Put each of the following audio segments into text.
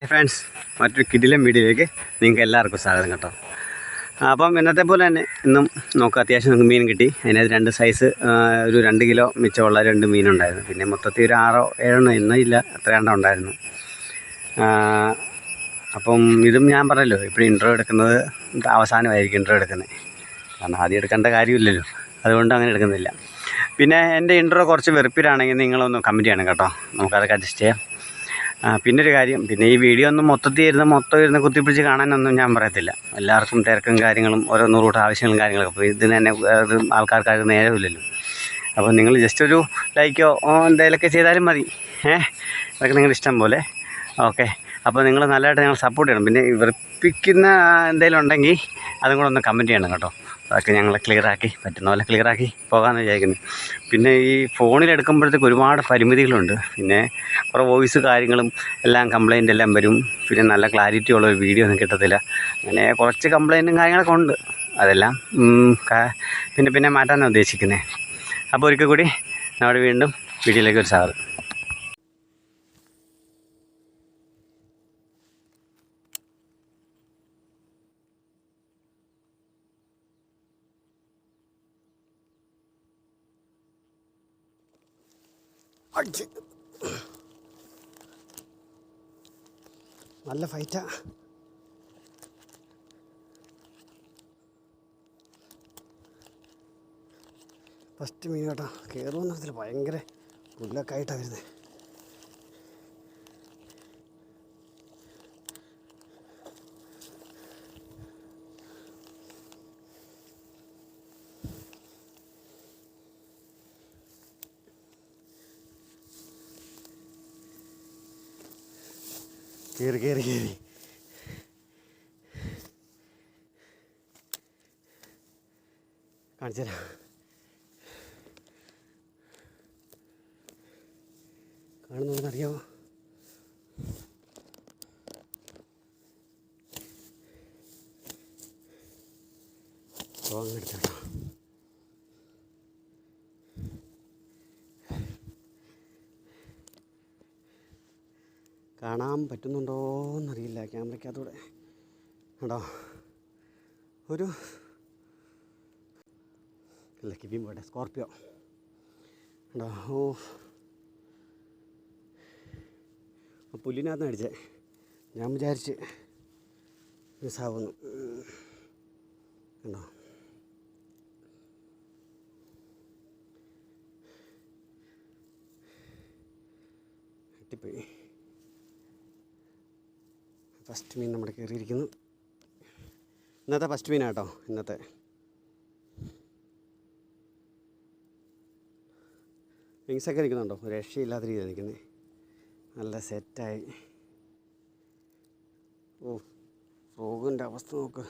Friends, മറ്റൊരു കിടിലൻ വീഡിയോയിലേക്ക് നിങ്ങൾക്ക് എല്ലാവർക്കും സ്വാഗതം കേട്ടോ. അപ്പം ഇന്നത്തെ പോലെ തന്നെ ഇന്നും നോക്കാം, അത്യാവശ്യം നിങ്ങൾക്ക് മീൻ കിട്ടി. അതിനകത്ത് 2 സൈസ് ഒരു 2 കിലോ മിച്ചമുള്ള 2 മീനുണ്ടായിരുന്നു. പിന്നെ മൊത്തത്തിൽ ഒരു 6-7 ഇന്നില്ല, അത്ര എണ്ണം ഉണ്ടായിരുന്നു. അപ്പം ഇതും ഞാൻ പറഞ്ഞല്ലോ, ഇപ്പോഴും ഇൻട്രോ എടുക്കുന്നത് അവസാനമായിരിക്കും ഇൻട്രോ എടുക്കുന്നത്. കാരണം ആദ്യം എടുക്കേണ്ട കാര്യമില്ലല്ലോ, അതുകൊണ്ട് അങ്ങനെ എടുക്കുന്നില്ല. പിന്നെ എൻ്റെ ഇൻട്രോ കുറച്ച് വെറുപ്പിലാണെങ്കിൽ നിങ്ങളൊന്ന് കമൻറ്റ് ചെയ്യണം കേട്ടോ, നമുക്കതൊക്കെ അഡ്ജസ്റ്റ് ചെയ്യാം. പിന്നൊരു കാര്യം, പിന്നെ ഈ വീഡിയോ ഒന്നും മൊത്തത്തിൽ ഇരുന്ന് കുത്തിപ്പിടിച്ച് കാണാനൊന്നും ഞാൻ പറയത്തില്ല. എല്ലാവർക്കും തിരക്കും കാര്യങ്ങളും ഓരോ നൂറുകൂട്ട ആവശ്യങ്ങളും കാര്യങ്ങളൊക്കെ. അപ്പോൾ ഇതിന് തന്നെ ആൾക്കാർക്ക് നേരമില്ലല്ലോ. അപ്പോൾ നിങ്ങൾ ജസ്റ്റ് ഒരു ലൈക്കോ എന്തെങ്കിലുമൊക്കെ ചെയ്താലും മതി. അതൊക്കെ നിങ്ങളുടെ ഇഷ്ടം പോലെ. ഓക്കെ, അപ്പോൾ നിങ്ങൾ നല്ലതായിട്ട് ഞങ്ങൾ സപ്പോർട്ട് ചെയ്യണം. പിന്നെ വെറുപ്പിക്കുന്ന എന്തെങ്കിലും ഉണ്ടെങ്കിൽ അതും കൂടെ ഒന്ന് കമൻറ്റ് ചെയ്യണം കേട്ടോ. അതൊക്കെ ഞങ്ങൾ പറ്റുന്ന പോലെ ക്ലിയറാക്കി പോകാമെന്ന് വിചാരിക്കുന്നു. പിന്നെ ഈ ഫോണിലെടുക്കുമ്പോഴത്തേക്ക് ഒരുപാട് പരിമിതികളുണ്ട്. പിന്നെ കുറേ വോയിസ് കാര്യങ്ങളും എല്ലാം കംപ്ലൈൻ്റ് എല്ലാം വരും. പിന്നെ നല്ല ക്ലാരിറ്റി ഉള്ള ഒരു വീഡിയോ ഒന്നും കിട്ടത്തില്ല. അങ്ങനെ കുറച്ച് കംപ്ലൈൻറ്റും കാര്യങ്ങളൊക്കെ ഉണ്ട്. അതെല്ലാം പിന്നെ മാറ്റാനാണ് ഉദ്ദേശിക്കുന്നത്. അപ്പോൾ ഒരിക്കൽ കൂടി നമ്മുടെ വീണ്ടും വീഡിയോയിലേക്ക് ഒരു സ്വാഗതം. നല്ല ഫൈറ്റാ. ഫസ്റ്റ് മീൻ കേട്ടോ. കയറുമെന്ന് പറഞ്ഞാൽ ഭയങ്കര പുല്ലൊക്കെ ആയിട്ടാണ് വരുന്നത്. കയറി കാണിച്ചു തരാം. കാണുന്നറിയാമോ? എടുത്തോ. കാണാൻ പറ്റുന്നുണ്ടോയെന്നറിയില്ല ക്യാമറയ്ക്കകത്തൂടെ. കേട്ടോ, ഒരു ഇല്ല കിവിയും പോട്ടെ, സ്കോർപ്പിയോ കേട്ടോ. പുല്ലിനകത്ത് അടിച്ചേ. ഞാൻ വിചാരിച്ച് മിസ്സാവുന്നു കേട്ടോ. എത്തിപ്പോയി. ഫസ്റ്റ് മീൻ നമ്മുടെ കയറിയിരിക്കുന്നു. ഇന്നത്തെ ഫസ്റ്റ് മീനാട്ടോ. ഇന്നത്തെ വിങ്സൊക്കെ നിൽക്കുന്നുണ്ടോ? ഒരു രക്ഷയില്ലാത്ത രീതിയിൽ നിൽക്കുന്നത്. നല്ല സെറ്റായി. ഫ്രോഗിൻ്റെ അവസ്ഥ നോക്ക്.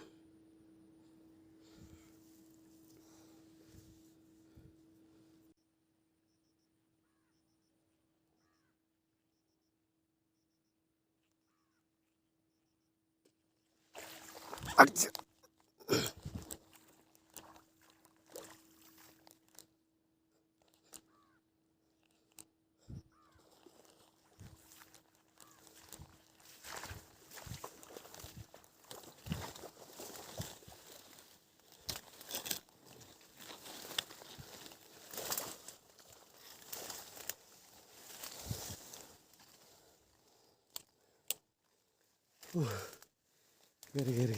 കയറി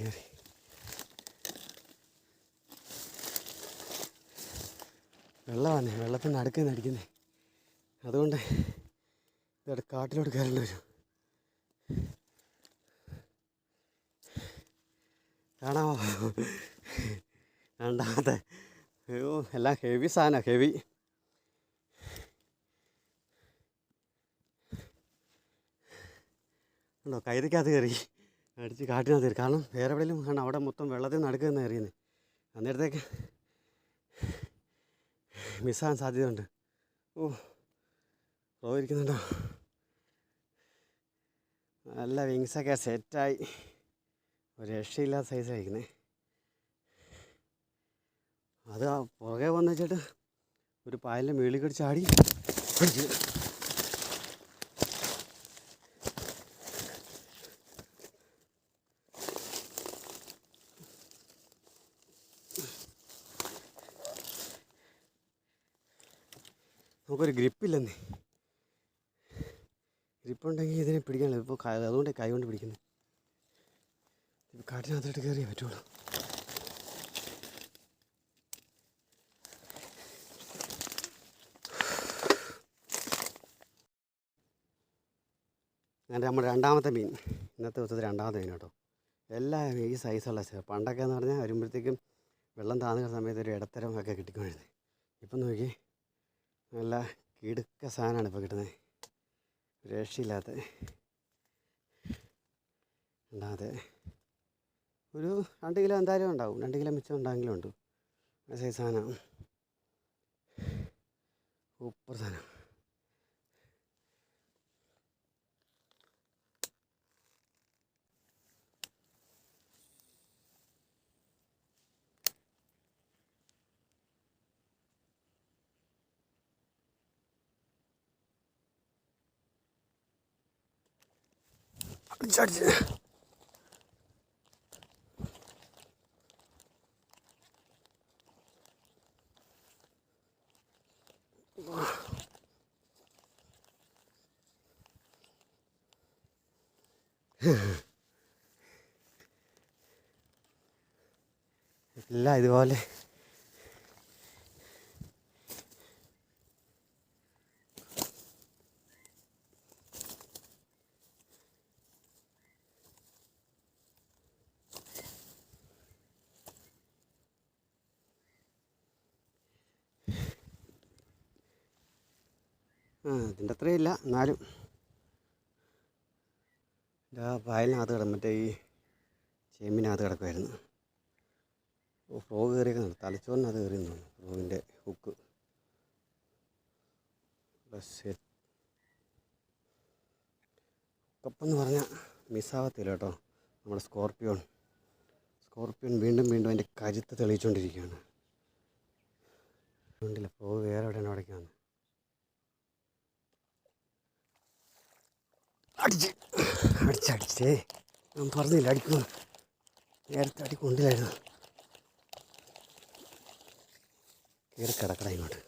വെള്ളമാണ്. വെള്ളത്തിൻ്റെ അടുക്കുന്ന അടിക്കുന്നത്. അതുകൊണ്ട് ഇവിടെ കാട്ടിലോട്ട് കയറേണ്ടി വരും. കാണാമോ? രണ്ടാമത്തെ. എല്ലാം ഹെവി സാധനമാണ്. ഹെവി ഉണ്ടോ? കൈതയ്ക്കകത്ത് കയറി അടിച്ച് കാട്ടിനകത്ത് കയറി. കാരണം വേറെ എവിടെയെങ്കിലും കാരണം അവിടെ മൊത്തം വെള്ളത്തിൽ നിന്ന് അടുക്കുന്ന എറിയുന്നത്. അന്നേരത്തേക്ക് മിസ്സാകാൻ സാധ്യതയുണ്ട്. ഇരിക്കുന്നുണ്ടോ? നല്ല വിങ്സൊക്കെ സെറ്റായി. ഒരു രക്ഷയില്ലാത്ത സൈസ് കഴിക്കുന്നത്. അത് പുറകെ വന്നു വെച്ചിട്ട് ഒരു പായലിൻ്റെ മേളിൽ കടി ചാടി നമുക്കൊരു ഗ്രിപ്പില്ലെന്നേ. ഗ്രിപ്പുണ്ടെങ്കിൽ ഇതിനെ പിടിക്കാനില്ല. ഇപ്പോൾ അതുകൊണ്ട് കൈ കൊണ്ട് പിടിക്കുന്നത്. ഇപ്പോൾ കാട്ടിനകത്തോട്ട് കയറിയേ പറ്റുള്ളൂ. അങ്ങനെ നമ്മുടെ രണ്ടാമത്തെ മീൻ, ഇന്നത്തെ ദിവസത്തെ രണ്ടാമത്തെ മീൻ കേട്ടോ. എല്ലാം ഈ സൈസുള്ള പണ്ടൊക്കെ എന്ന് പറഞ്ഞാൽ വരുമ്പോഴത്തേക്കും വെള്ളം താഴ്ന്ന സമയത്ത് ഒരു ഇടത്തരം ഒക്കെ കിട്ടിക്കൊണ്ടിരുന്നത്. ഇപ്പം നോക്കി നല്ല കിടുക്ക സാധനമാണ് ഇപ്പോൾ കിട്ടുന്നത്. രക്ഷയില്ലാത്ത ഉണ്ടാകാതെ ഒരു 2 കിലോ എന്തായാലും ഉണ്ടാവും. 2 കിലോ മിച്ചം ഉണ്ടായെങ്കിലും ഉണ്ട്. സൈസ് സാധനം, സൂപ്പർ സാധനം. അടിച്ചടിച്ച് എല്ലാം ഇതുപോലെ ഇതിൻ്റെ അത്രയും ഇല്ല, എന്നാലും വയലിനകത്ത് മറ്റേ ഈ ചേമ്പിനകത്ത് കിടക്കുമായിരുന്നു. ഫ്രോഗ് കയറിയൊക്കെ തലച്ചോറിനകത്ത് കയറിയെന്ന് തോന്നുന്നു. ഫ്രോഗിൻ്റെ ഹുക്ക് ഹുക്കപ്പെന്ന് പറഞ്ഞാൽ മിസ്സാകത്തില്ല കേട്ടോ. നമ്മുടെ സ്കോർപ്പിയോൺ വീണ്ടും വീണ്ടും അതിൻ്റെ കരുത്ത് തെളിയിച്ചുകൊണ്ടിരിക്കുകയാണ്. ഉണ്ടല്ലോ, ഫ്രോഗ് വേറെ എവിടെയാണ് അവിടേക്ക് വന്നത്. അടിച്ചേ ഞാൻ പറഞ്ഞില്ല അടിക്കുന്നു. നേരത്തെ അടി കൊണ്ടില്ലായിരുന്നു. കയറി കിടക്കട ഇങ്ങോട്ട്.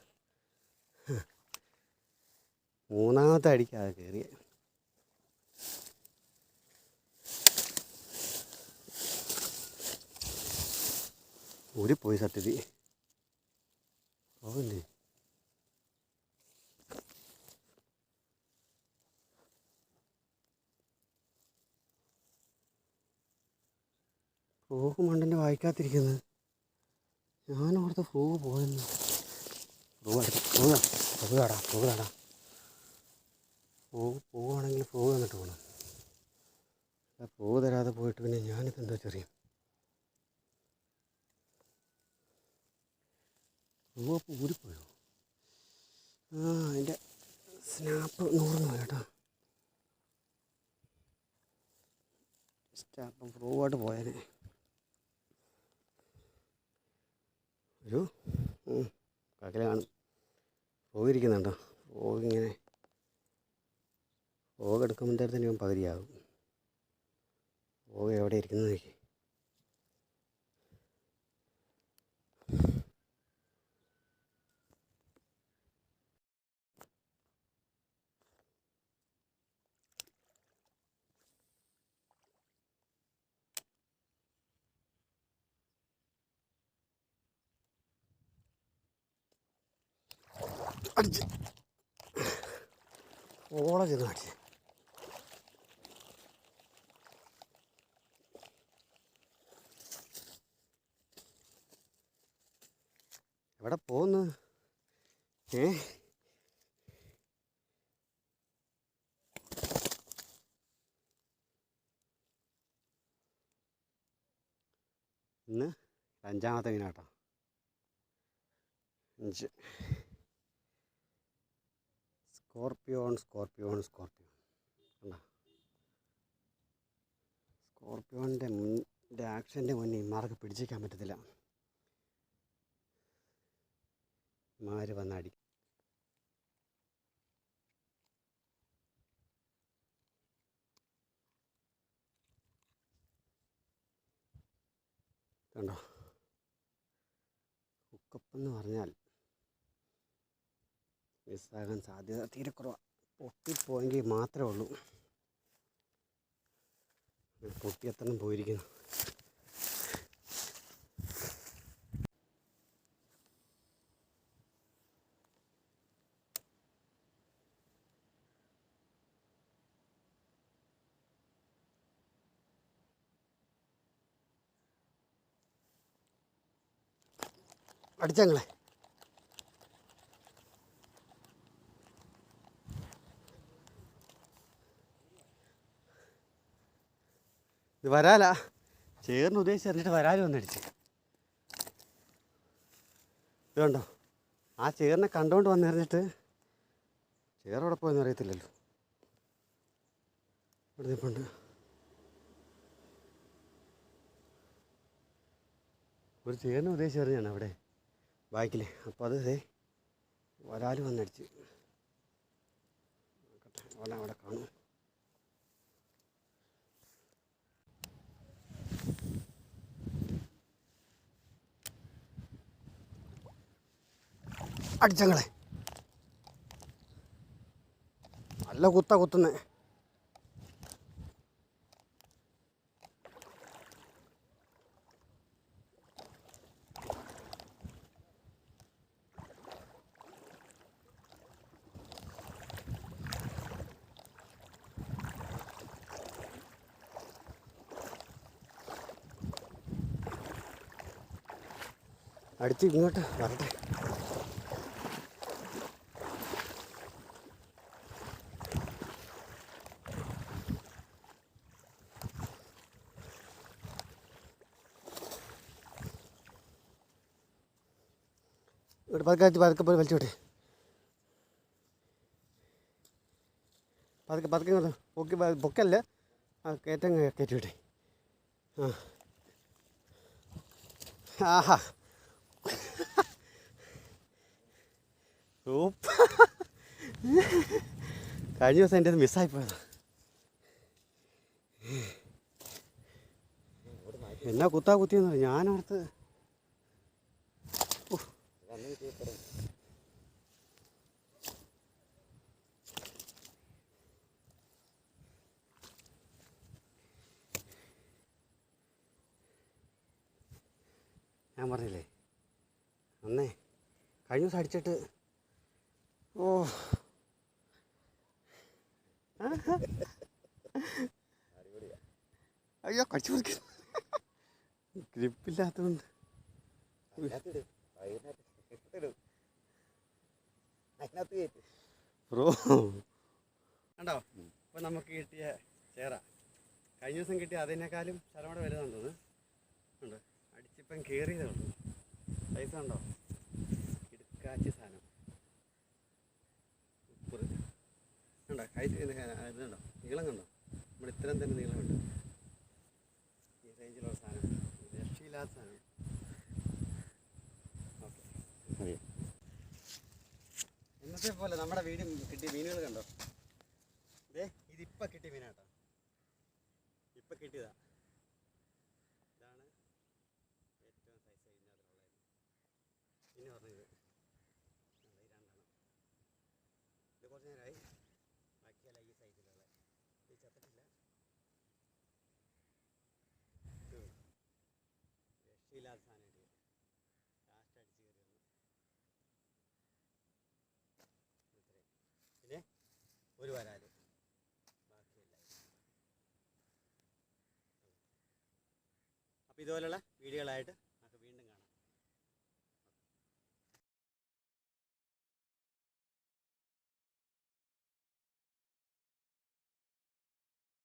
മൂന്നാമത്തെ അടിക്കാതെ കയറിയ ഊരിപ്പോയി സത്യത്തിൽ. പോകണ്ടേ ഫ്രോഗ് മണ്ടൻ്റെ വായിക്കാത്തിരിക്കുന്നത്. ഞാനോർത്ത് ഫ്രോഗ് പോയെന്ന്. ഫ്രോഗ് പോവുകയാണെങ്കിൽ ഫ്രോഗ് തന്നിട്ട് പോകണം. ഫ്രോഗ് തരാതെ പോയിട്ട് പിന്നെ ഞാനിതെന്താ ചെറിയ ഫ്രോഗ് ഊരിപ്പോയോ? അതിൻ്റെ സ്നാപ്പ് 100 കേട്ടോ. അപ്പം ഫ്രോഗായിട്ട് പോയാൽ ഒരു കകലാണ്. ഫ്രോഗ് ഇരിക്കുന്നുണ്ടോ? ഫ്രോഗ് എടുക്കുമ്പോഴത്തേന് ഇവൻ പകുതിയാകും. ഫ്രോഗ് എവിടെ ഇരിക്കുന്നത് നോക്കി. അടിച്ച് ഓളെ ചെന്ന് അടിച്ച് എവിടെ പോന്ന്? ഇന്ന് 5ാമത്തെ മീനാട്ടോ. 5. സ്കോർപ്പിയോൺ കണ്ടോ? സ്കോർപ്പിയോണിൻ്റെ ആക്ഷൻ്റെ മുന്നിൽ ഇമാർക്ക് പിടിച്ചിരിക്കാൻ പറ്റത്തില്ല. ഇമാര് വന്നടി കണ്ടോ? ഹുക്കപ്പെന്ന് പറഞ്ഞാൽ മിസ്സാകാൻ സാധ്യത തീരെ കുറവാണ്. പൊട്ടിപ്പോയെങ്കിൽ മാത്രമേ ഉള്ളൂ. പൊട്ടി എത്തണം പോയിരിക്കുന്നു. അടിച്ചങ്ങളെ ഇത് വരാല ചേർന്ന് ഉദ്ദേശിച്ച് എന്നിട്ട് വരാല് വന്നടിച്ച്. ഇത് കണ്ടോ, ആ ചേറിനെ കണ്ടുകൊണ്ട് വന്നെറിഞ്ഞിട്ട് ചേറവിടെ പോയെന്ന് അറിയത്തില്ലല്ലോ. ഇവിടെ നിൽപ്പുണ്ട്. ഒരു ചേറിനെ ഉദ്ദേശിച്ച് എറിഞ്ഞാണ് അവിടെ ബാക്കിൽ. അപ്പോൾ അത് വരാല് വന്നടിച്ച്. നോക്കട്ടെ, അവിടെ കാണും. അടിച്ചങ്ങളെ നല്ല കുത്തുന്നേ. അടിച്ച് ഇങ്ങോട്ട് വരട്ടെ. ഇവിടെ പതുക്കെ പോയി വലിച്ചോട്ടെ. പതുക്കെ ഇങ്ങോട്ട് പൊക്കല്ല, ആ കയറ്റം കയറ്റി വിട്ടെ. ആഹാ സൂപ്പർ. കഴിഞ്ഞ ദിവസം എൻ്റെ അത് മിസ്സായിപ്പോയതാ. എന്നാ കുത്തിയെന്ന് ഞാനോർത്ത്. ഞാൻ പറഞ്ഞില്ലേ അന്നേ കഴിഞ്ഞ ദിവസം അടിച്ചിട്ട്. ഓ അയ്യോ കടിച്ചു പറിക്കുന്നു. ഗ്രിപ്പില്ലാത്തതുകൊണ്ട് ബ്രോ കണ്ടോ. ഇപ്പം നമുക്ക് കിട്ടിയ ചേറ കഴിഞ്ഞ ദിവസം കിട്ടിയ അതിനേക്കാളും ശരമട വലുതാണെന്ന് തോന്നുന്നു. ഉണ്ട്, അടിച്ചിപ്പം കയറിയതേ ഉള്ളൂ. പൈസ ഉണ്ടോ, കിടക്കാച്ചി സാധനം. ഉപ്പ് കണ്ടോ, ഇതുണ്ടോ, നീളം കണ്ടോ, നമ്മുടെ ഇത്രയും തന്നെ നീളമുണ്ട്. ഈ റേഞ്ചിലുള്ള സാധനം, രക്ഷയില്ലാത്ത സാധനം. ഓക്കെ, ഇന്നത്തെ പോലെ നമ്മുടെ വീടും കിട്ടിയ മീനുകൾ കണ്ടോ. ഇതിപ്പോൾ കിട്ടിയ മീനാട്ടോ, ഇപ്പം കിട്ടിയതാ. ഇതാണ് ഏറ്റവും സൈസ് ഇതിനകത്തുള്ളത്. പിന്നെ പറഞ്ഞത് ഈ രണ്ടെണ്ണം, ഇത് കുറച്ച് നേരമായി. ബാക്കിയല്ല ഈ സൈസിലുള്ള, ഇത് ചത്തിട്ടില്ല. രക്ഷയില്ലാത്ത സാധനം കിട്ടിയത്. ലാസ്റ്റ് അടിച്ച് കയറി വന്നു. പിന്നെ ഒരു വരാല്, ബാക്കിയല്ല. അപ്പോൾ ഇതുപോലുള്ള വീഡിയോകളായിട്ട്